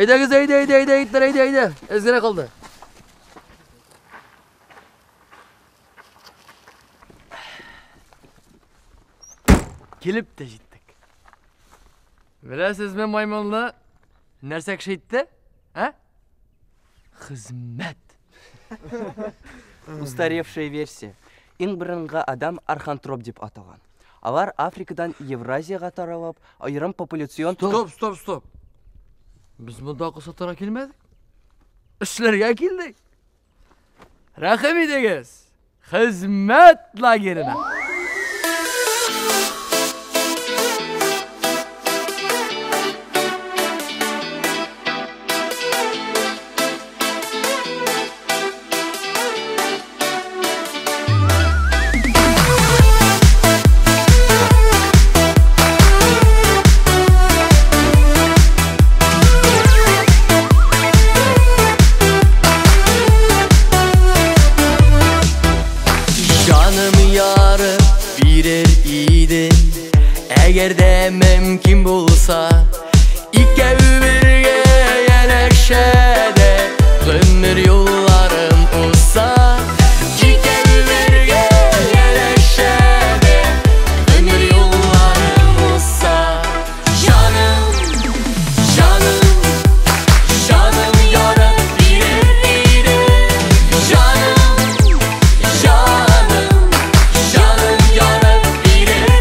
Eydəgiz, eydə. Ezgərə qaldı. Kelip de gittik. Biləsiz mi maymunla нәрсе кішейтті? Хызмет. Устаревшая версия. Иң бірінға адам архантроп деп аталған. Алар Африкадан Евразияға таралып, айырым популяцион... Стоп. Біз мұнда қысатыра келмедік. Үшлерге келдік. Рахым едегіз. Хызмет лагеріне. Eğer de mümkün bulsa İkəvi birgə yənəkşədə Ömür yollarım olsa İkəvi birgə yənəkşədə Ömür yollarım olsa Canım yarım bilir Canım yarım bilir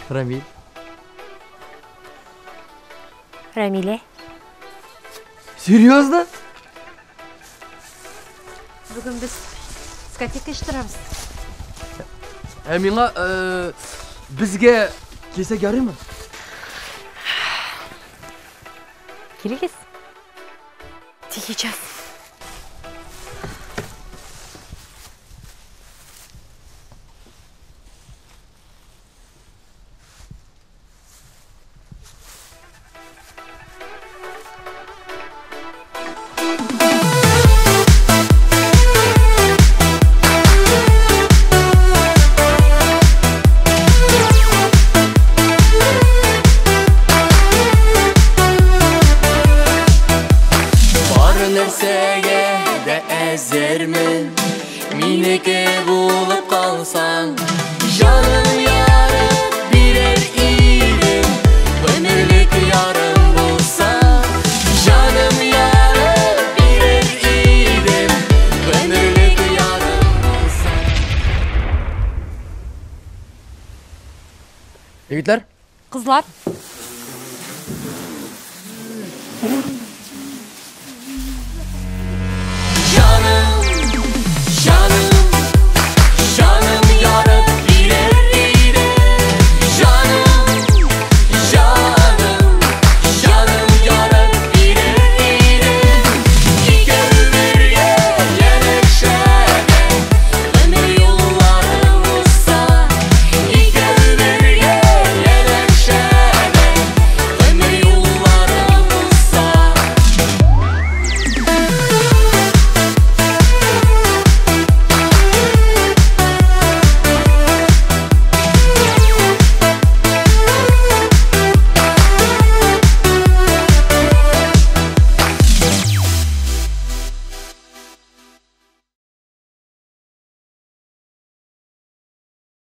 Рамиль. Рамиле. Серьезно? Бүгін біз дискотека іштірамыз. Миңа бізге келсек ярай ма? Келегіз. Сейчас. Нәрсеге де әзермін Менеке болып қалсаң Жаным ярым берер едім Өмірлік ярым болса Жаным ярым берер едім Өмірлік ярым болса Егітлер? Қызлар.